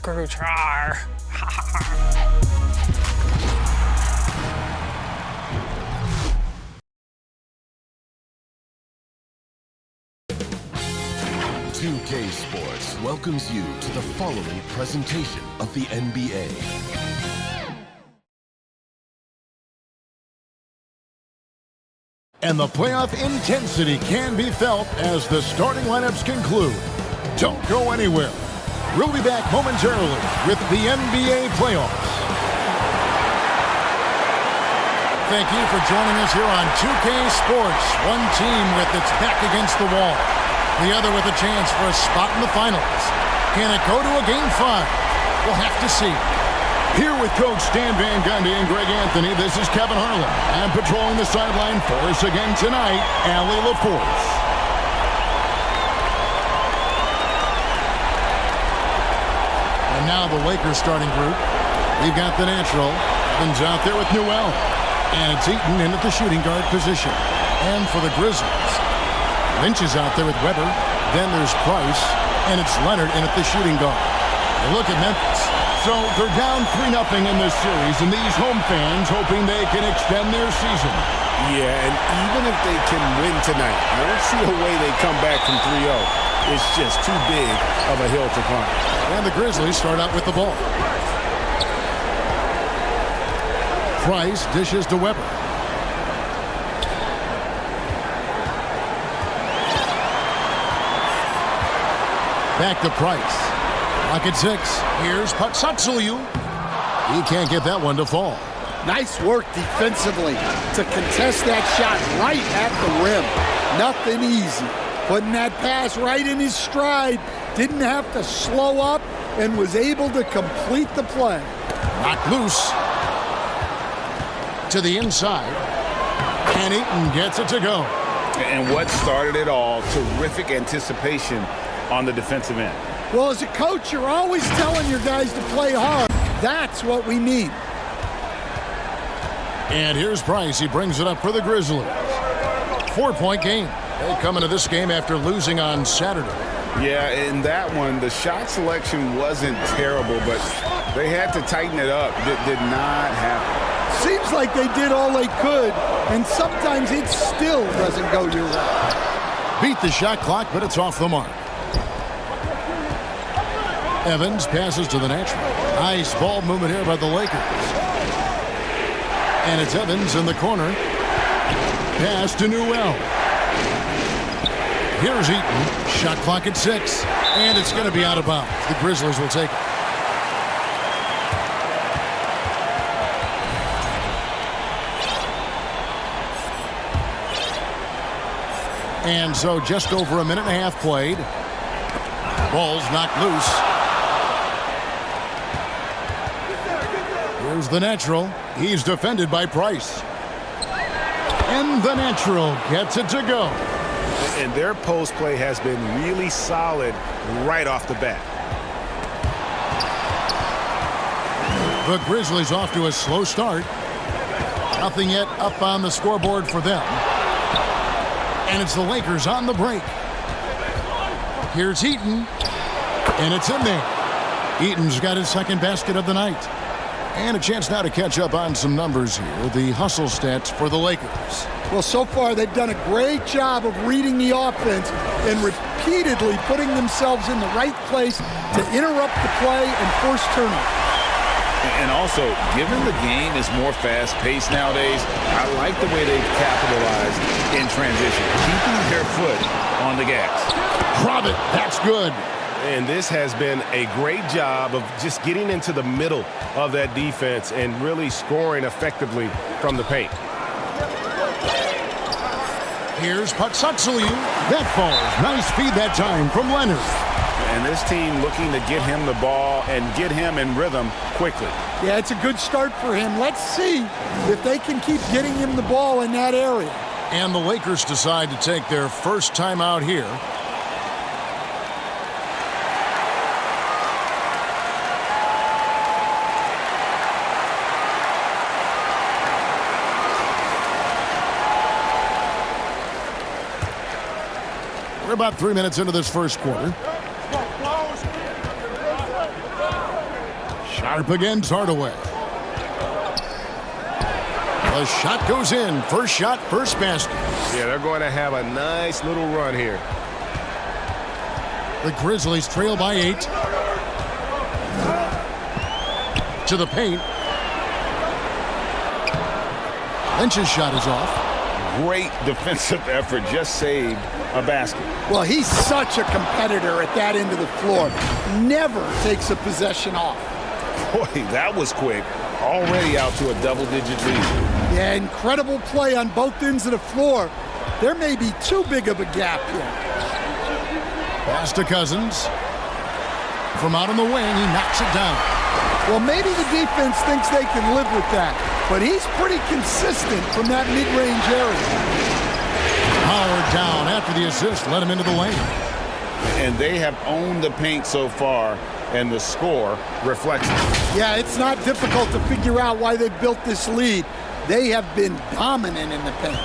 Scooter. 2K Sports welcomes you to the following presentation of the NBA. And the playoff intensity can be felt as the starting lineups conclude. Don't go anywhere. We'll be back momentarily with the NBA playoffs. Thank you for joining us here on 2K Sports. One team with its back against the wall. The other with a chance for a spot in the finals. Can it go to a Game 5? We'll have to see. Here with Coach Stan Van Gundy and Greg Anthony, this is Kevin Harlan. And patrolling the sideline for us again tonight, Allie LaForce. And now the Lakers starting group. We've got the natural. Evans out there with Newell. And it's Eaton in at the shooting guard position. And for the Grizzlies, Lynch is out there with Weber. Then there's Price. And it's Leonard in at the shooting guard. Look at Memphis. So they're down 3-0 in this series, and these home fans hoping they can extend their season. Yeah, and even if they can win tonight, I don't see a way they come back from 3-0. It's just too big of a hill to climb. And the Grizzlies start out with the ball. Price dishes to Weber. Back to Price. Lock at 6. Here's Patsatsuyu. He can't get that one to fall. Nice work defensively to contest that shot right at the rim. Nothing easy. Putting that pass right in his stride. Didn't have to slow up and was able to complete the play. Knocked loose. To the inside. And Eaton gets it to go. And what started it all, terrific anticipation on the defensive end. Well, as a coach, you're always telling your guys to play hard. That's what we need. And here's Price. He brings it up for the Grizzlies. 4-point game. They come into this game after losing on Saturday. Yeah, in that one, the shot selection wasn't terrible, but they had to tighten it up. That did not happen. Seems like they did all they could, and sometimes it still doesn't go your way. Beat the shot clock, but it's off the mark. Evans passes to the natural. Nice ball movement here by the Lakers. And it's Evans in the corner. Pass to Newell. Here's Eaton. Shot clock at 6. And it's going to be out of bounds. The Grizzlies will take it. And so just over a minute and a half played. Ball's knocked loose. Here's the natural. He's defended by Price. And the natural gets it to go. And their post play has been really solid right off the bat. The Grizzlies off to a slow start. Nothing yet up on the scoreboard for them. And it's the Lakers on the break. Here's Eaton. And it's in there. Eaton's got his second basket of the night. And a chance now to catch up on some numbers here. The hustle stats for the Lakers. Well, so far they've done a great job of reading the offense and repeatedly putting themselves in the right place to interrupt the play and force turnovers. And also, given the game is more fast-paced nowadays, I like the way they've capitalized in transition, keeping their foot on the gas. Probit, that's good. And this has been a great job of just getting into the middle of that defense and really scoring effectively from the paint. Here's Patsatsuyu. That falls. Nice feed that time from Leonard. And this team looking to get him the ball and get him in rhythm quickly. Yeah, it's a good start for him. Let's see if they can keep getting him the ball in that area. And the Lakers decide to take their first time out here. We're about 3 minutes into this first quarter. Sharp against Hardaway. The shot goes in. First shot, first basket. Yeah, they're going to have a nice little run here. The Grizzlies trail by 8. To the paint. Lynch's shot is off. Great defensive effort, just saved a basket. Well, he's such a competitor at that end of the floor. Never takes a possession off. Boy, that was quick. Already out to a double-digit lead. Yeah, incredible play on both ends of the floor. There may be too big of a gap here. Pass to Cousins. From out on the wing, he knocks it down. Well, maybe the defense thinks they can live with that, but he's pretty consistent from that mid-range area. Howard down after the assist, let him into the lane. And they have owned the paint so far, and the score reflects it. Yeah, it's not difficult to figure out why they built this lead. They have been dominant in the paint.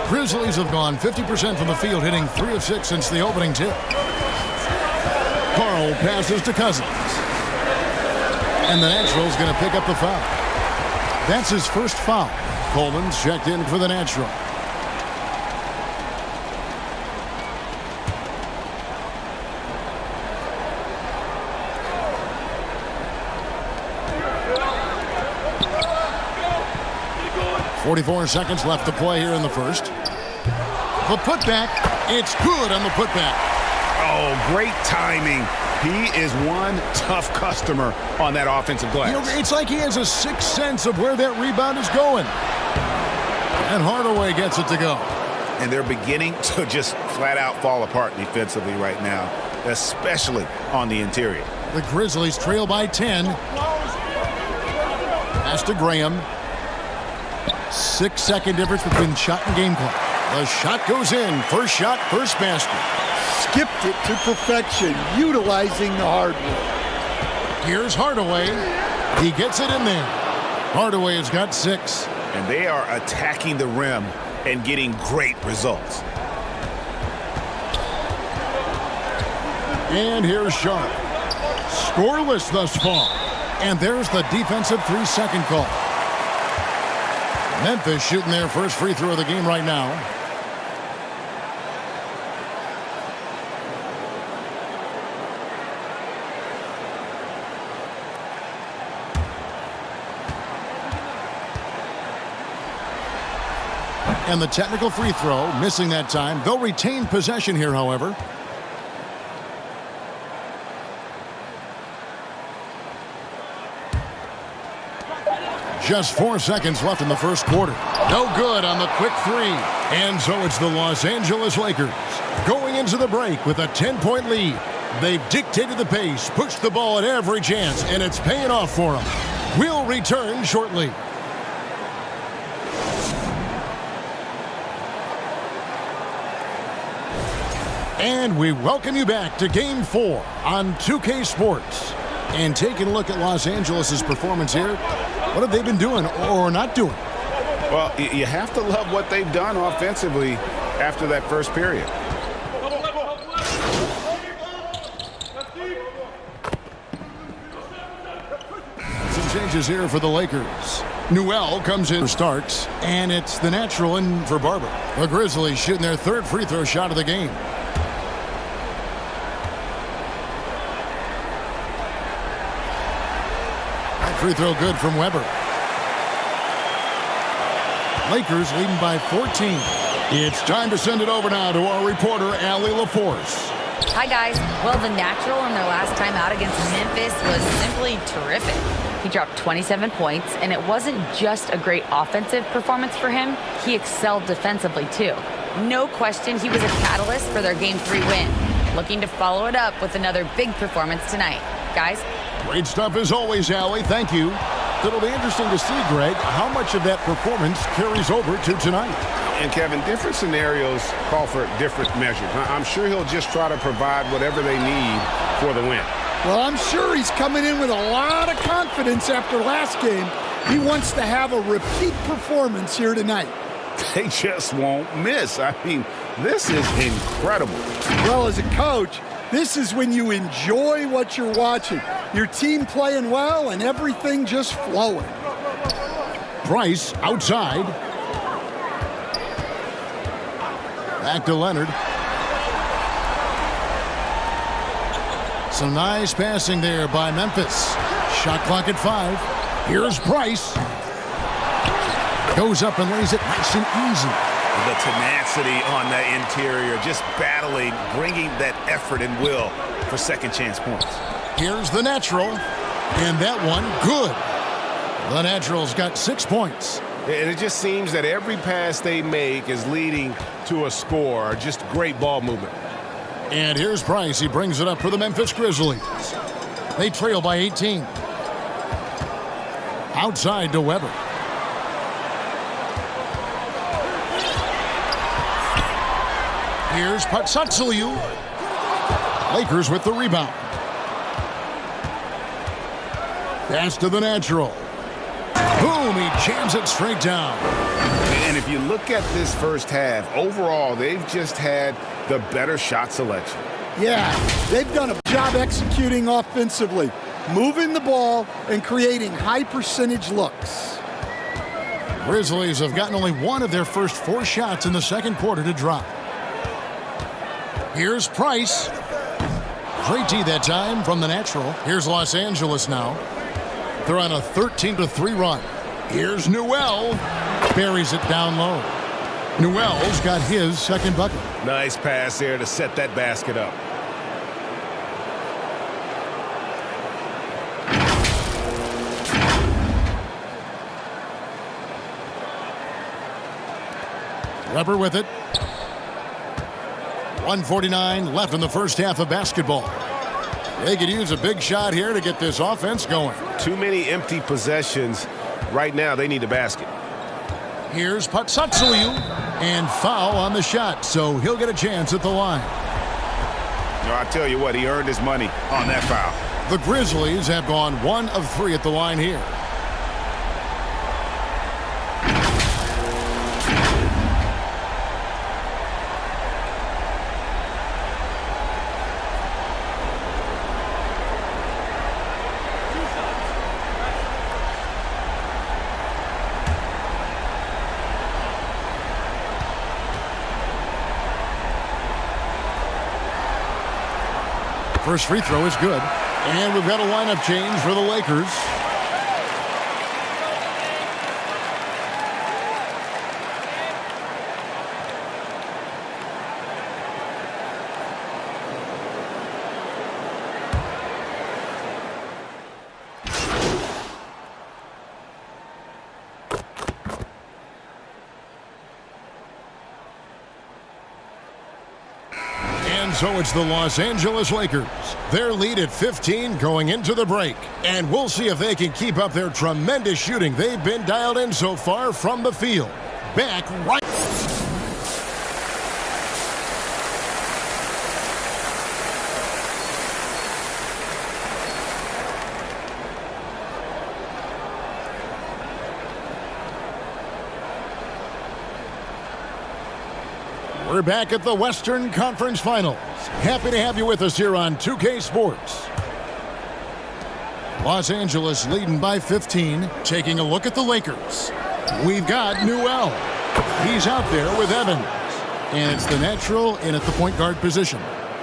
Grizzlies have gone 50% from the field, hitting 3 of 6 since the opening tip. Carl passes to Cousins. And the Natural's going to pick up the foul. That's his first foul. Coleman's checked in for the Natural. .44 seconds left to play here in the first. The putback, it's good on the putback. Oh, great timing. He is one tough customer on that offensive glass. You know, it's like he has a sixth sense of where that rebound is going. And Hardaway gets it to go. And they're beginning to just flat out fall apart defensively right now, especially on the interior. The Grizzlies trail by 10. Pass to Graham. 6-second difference between shot and game clock. The shot goes in. First shot, first basket. Skipped it to perfection, utilizing the hardwood. Here's Hardaway. He gets it in there. Hardaway has got 6. And they are attacking the rim and getting great results. And here's Sharp. Scoreless thus far. And there's the defensive 3-second call. Memphis shooting their first free throw of the game right now. And the technical free throw, missing that time. They'll retain possession here, however. Just 4 seconds left in the first quarter. No good on the quick 3. And so it's the Los Angeles Lakers going into the break with a 10-point lead. They've dictated the pace, pushed the ball at every chance, and it's paying off for them. We'll return shortly. And we welcome you back to Game 4 on 2K Sports. And taking a look at Los Angeles' performance here, what have they been doing or not doing? Well, you have to love what they've done offensively after that first period. Some changes here for the Lakers. Newell comes in, starts, and it's the Natural in for Barber. The Grizzlies shooting their third free throw shot of the game. Free throw good from Weber. Lakers leading by 14. It's time to send it over now to our reporter, Allie LaForce. Hi, guys. Well, the Natural in their last time out against Memphis was simply terrific. He dropped 27 points, and it wasn't just a great offensive performance for him. He excelled defensively, too. No question he was a catalyst for their Game 3 win. Looking to follow it up with another big performance tonight. Guys? Great stuff as always, Allie. Thank you. It'll be interesting to see, Greg, how much of that performance carries over to tonight. And, Kevin, different scenarios call for different measures. I'm sure he'll just try to provide whatever they need for the win. Well, I'm sure he's coming in with a lot of confidence after last game. He wants to have a repeat performance here tonight. They just won't miss. I mean, this is incredible. Well, as a coach, This is when you enjoy what you're watching. Your team playing well and everything just flowing. Price outside. Back to Leonard. Some nice passing there by Memphis. Shot clock at 5. Here's Price. Goes up and lays it nice and easy. The tenacity on that interior, just battling, bringing that effort and will for second chance points. Here's the natural. And that one, good. The natural's got 6 points. And it just seems that every pass they make is leading to a score. Just great ball movement. And here's Price. He brings it up for the Memphis Grizzlies. They trail by 18. Outside to Weber. Here's Patsatsiliou. Lakers with the rebound. Pass to the natural. Boom, he jams it straight down. And if you look at this first half, overall, they've just had the better shot selection. Yeah, they've done a job executing offensively, moving the ball and creating high percentage looks. Grizzlies have gotten only one of their first 4 shots in the second quarter to drop. Here's Price. Great D that time from the natural. Here's Los Angeles now. They're on a 13-3 run. Here's Newell. Buries it down low. Newell's got his second bucket. Nice pass there to set that basket up. Weber with it. 1:49 left in the first half of basketball. They could use a big shot here to get this offense going. Too many empty possessions. Right now, they need a basket. Here's Patsatsiliou. And foul on the shot, so he'll get a chance at the line. No, I tell you what, he earned his money on that foul. The Grizzlies have gone 1 of 3 at the line here. First free throw is good. And we've got a lineup change for the Lakers. So it's the Los Angeles Lakers. Their lead at 15 going into the break. And we'll see if they can keep up their tremendous shooting they've been dialed in so far from the field. Back right. We're back at the Western Conference Finals. Happy to have you with us here on 2K Sports. Los Angeles leading by 15. Taking a look at the Lakers. We've got Newell. He's out there with Evans. And it's the natural in at the point guard position.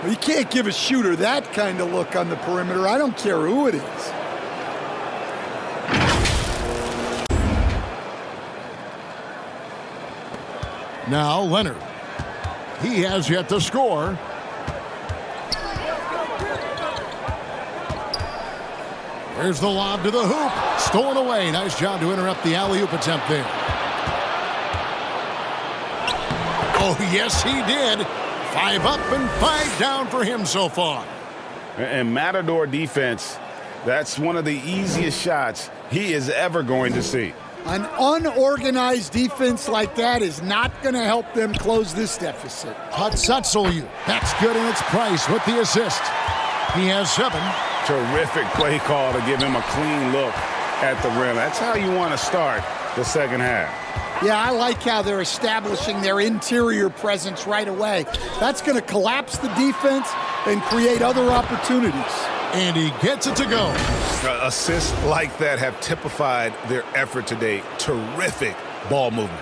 You can't give a shooter that kind of look on the perimeter. I don't care who it is. Now Leonard. He has yet to score. There's the lob to the hoop. Stolen away. Nice job to interrupt the alley-oop attempt there. Oh, yes, he did. 5 up and 5 down for him so far. And Matador defense, that's one of the easiest shots he is ever going to see. An unorganized defense like that is not going to help them close this deficit. Patsatsiliou. That's good, and it's Price with the assist. He has 7. Terrific play call to give him a clean look at the rim. That's how you want to start the second half. Yeah, I like how they're establishing their interior presence right away. That's going to collapse the defense and create other opportunities. And he gets it to go. Assists like that have typified their effort today. Terrific ball movement.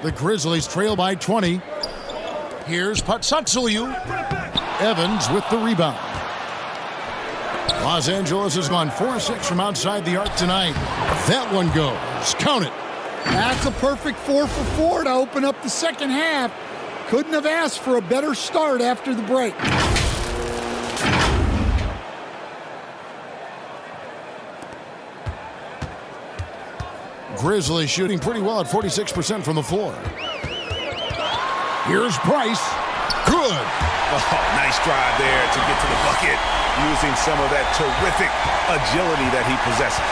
The Grizzlies trail by 20. Here's Patsatsuliu. Evans with the rebound. Los Angeles has gone 4-6 from outside the arc tonight. That one goes. Count it. That's a perfect 4 for 4 to open up the second half. Couldn't have asked for a better start after the break. Grizzlies shooting pretty well at 46% from the floor. Here's Price. Good. Oh, nice drive there to get to the bucket, using some of that terrific agility that he possesses.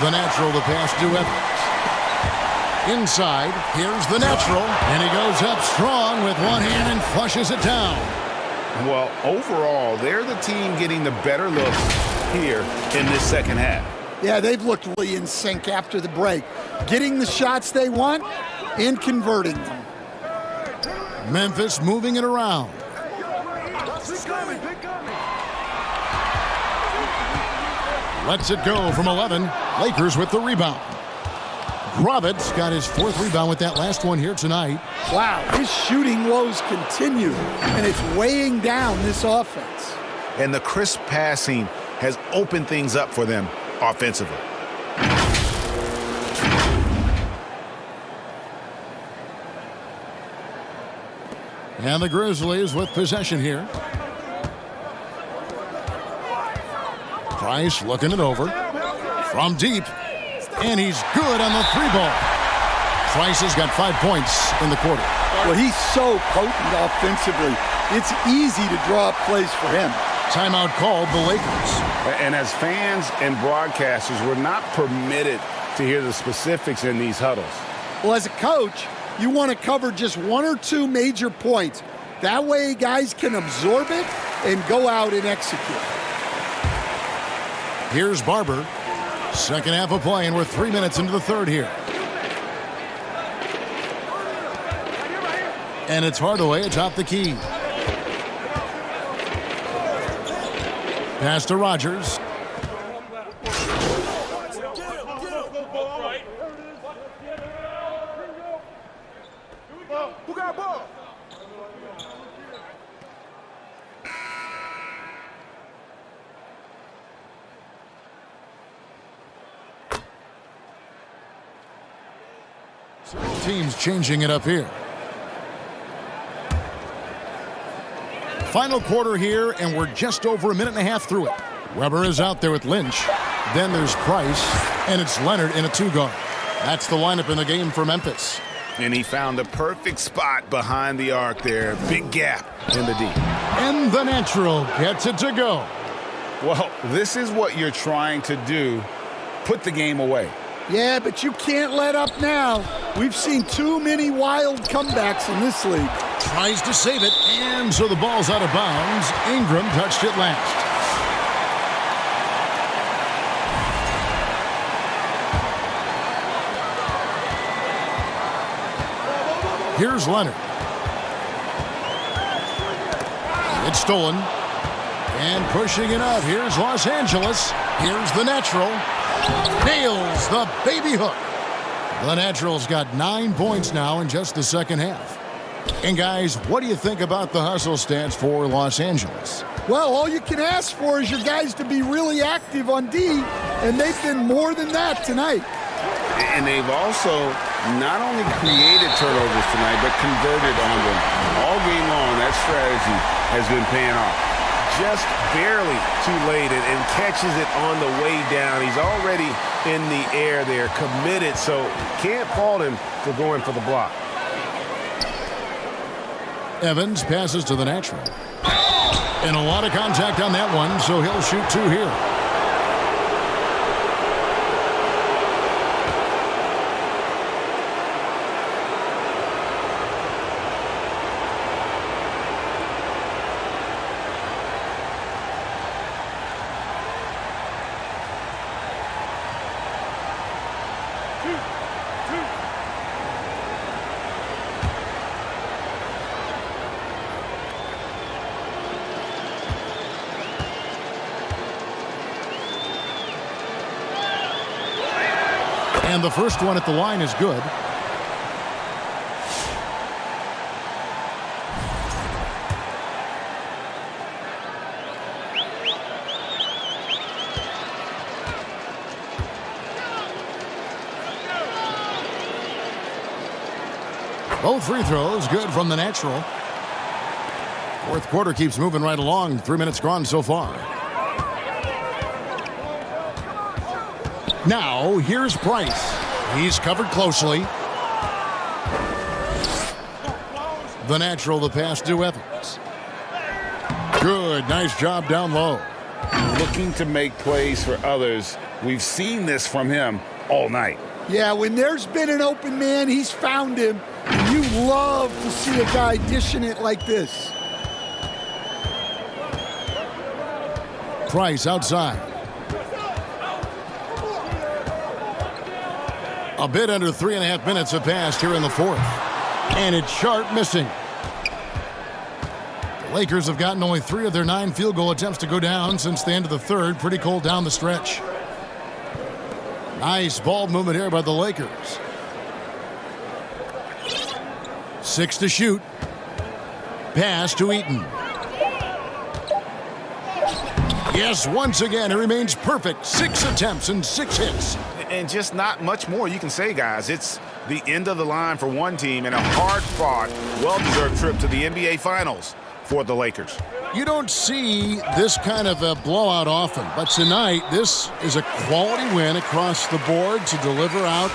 The natural to pass to Evans. Inside, here's the natural, and he goes up strong with one hand and flushes it down. Well, overall, they're the team getting the better looks here in this second half. Yeah, they've looked really in sync after the break. Getting the shots they want and converting them. Memphis moving it around. Lets it go from 11. Lakers with the rebound. Gravitz got his 4th rebound with that last one here tonight. Wow, his shooting woes continue, and it's weighing down this offense. And the crisp passing has opened things up for them offensively. And the Grizzlies with possession here. Price looking it over. From deep. And he's good on the 3-ball. Price has got 5 points in the quarter. Well, he's so potent offensively. It's easy to draw up plays for him. Timeout called the Lakers. And as fans and broadcasters, we're not permitted to hear the specifics in these huddles. Well, as a coach, you want to cover just 1 or 2 major points. That way guys can absorb it and go out and execute. Here's Barber. Second half of play, and we're 3 minutes into the third here. And it's Hardaway atop the key. Pass to Rogers. Who got ball? Teams changing it up here. Final quarter here, and we're just over 1.5 minutes through it. Weber is out there with Lynch. Then there's Price, and it's Leonard in a 2-guard. That's the lineup in the game for Memphis. And he found the perfect spot behind the arc there. Big gap in the D. And the natural gets it to go. Well, this is what you're trying to do. Put the game away. Yeah, but you can't let up now. We've seen too many wild comebacks in this league. Tries to save it, and so the ball's out of bounds. Ingram touched it last. Here's Leonard. It's stolen. And pushing it up. Here's Los Angeles. Here's the natural. Nails the baby hook. The natural's got 9 points now in just the second half. And guys, what do you think about the hustle stats for Los Angeles? Well, all you can ask for is your guys to be really active on D, and they've been more than that tonight. And they've also not only created turnovers tonight, but converted on them. All game long, that strategy has been paying off. Just barely too late and catches it on the way down. He's already in the air there, committed, so can't fault him for going for the block. Evans passes to the natural. And a lot of contact on that one, so he'll shoot 2 here. And the first one at the line is good. Both free throws good from the natural. Fourth quarter keeps moving right along. 3 minutes gone so far. Now, here's Price. He's covered closely. The natural, the pass to Evans. Good, nice job down low. Looking to make plays for others. We've seen this from him all night. Yeah, when there's been an open man, he's found him. You love to see a guy dishing it like this. Price outside. A bit under 3.5 minutes have passed here in the fourth. And it's Sharp missing. The Lakers have gotten only 3 of their 9 field goal attempts to go down since the end of the third. Pretty cold down the stretch. Nice ball movement here by the Lakers. 6 to shoot. Pass to Eaton. Yes, once again, it remains perfect. 6 attempts and 6 hits. And just not much more you can say, guys. It's the end of the line for one team and a hard-fought, well-deserved trip to the NBA Finals for the Lakers. You don't see this kind of a blowout often, but tonight this is a quality win across the board to deliver out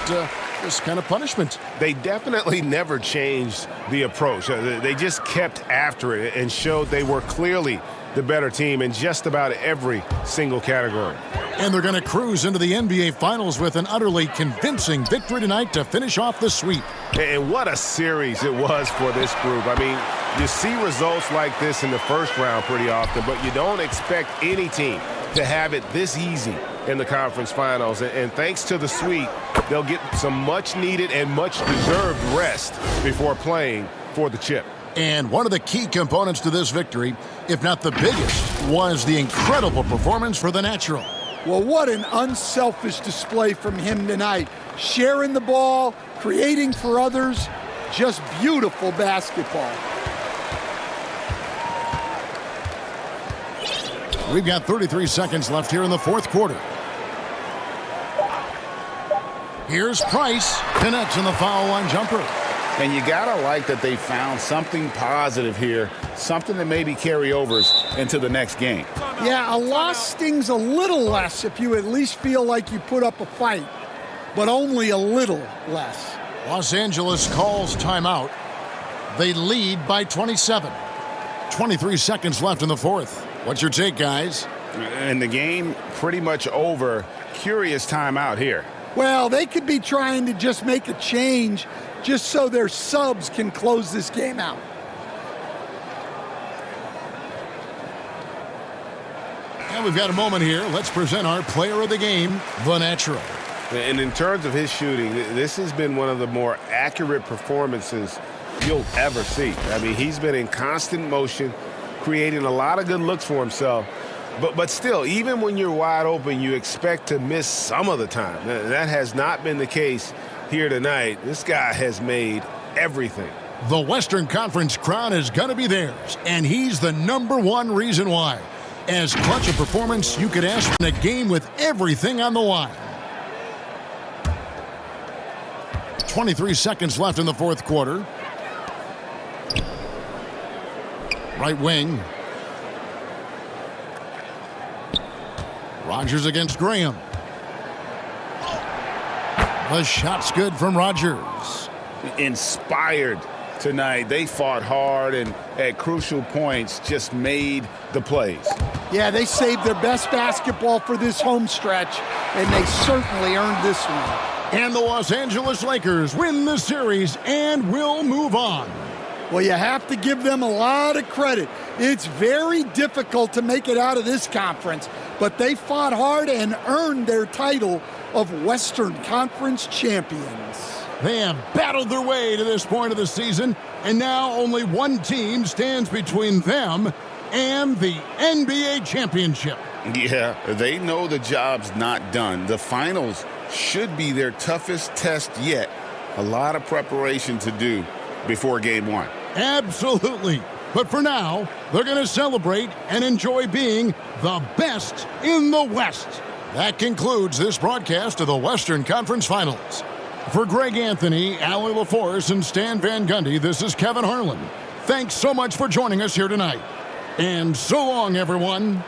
this kind of punishment. They definitely never changed the approach. They just kept after it and showed they were clearly the better team in just about every single category. And they're going to cruise into the NBA Finals with an utterly convincing victory tonight to finish off the sweep. And what a series it was for this group. I mean, you see results like this in the first round pretty often, but you don't expect any team to have it this easy in the conference finals. And thanks to the sweep, they'll get some much-needed and much-deserved rest before playing for the chip. And one of the key components to this victory, if not the biggest, was the incredible performance for the natural. Well, what an unselfish display from him tonight. Sharing the ball, creating for others, just beautiful basketball. We've got 33 seconds left here in the fourth quarter. Here's Price, connects on the foul line jumper. And you gotta like that they found something positive here, something that maybe carry overs into the next game. Yeah, a loss stings a little less if you at least feel like you put up a fight, but only a little less. Los Angeles calls timeout. They lead by 27. 23 seconds left in the fourth. What's your take, guys? And the game pretty much over. Curious timeout here. Well, they could be trying to just make a change just so their subs can close this game out. And we've got a moment here. Let's present our player of the game, the natural. And in terms of his shooting, this has been one of the more accurate performances you'll ever see. I mean, he's been in constant motion, creating a lot of good looks for himself. But still, even when you're wide open, you expect to miss some of the time. That has not been the case here tonight. This guy has made everything. The Western Conference crown is going to be theirs, and he's the #1 reason why. As clutch a performance you could ask in a game with everything on the line. 23 seconds left in the fourth quarter. Right wing. Rodgers against Graham. The shot's good from Rodgers. Inspired tonight. They fought hard and at crucial points just made the plays. Yeah, they saved their best basketball for this home stretch, and they certainly earned this one. And the Los Angeles Lakers win the series and will move on. Well, you have to give them a lot of credit. It's very difficult to make it out of this conference, but they fought hard and earned their title of Western Conference champions. They have battled their way to this point of the season, and now only one team stands between them and the NBA championship. Yeah, they know the job's not done. The finals should be their toughest test yet. A lot of preparation to do before game one. Absolutely. But for now, they're going to celebrate and enjoy being the best in the West. That concludes this broadcast of the Western Conference Finals. For Greg Anthony, Allie LaForce, and Stan Van Gundy, this is Kevin Harlan. Thanks so much for joining us here tonight. And so long, everyone.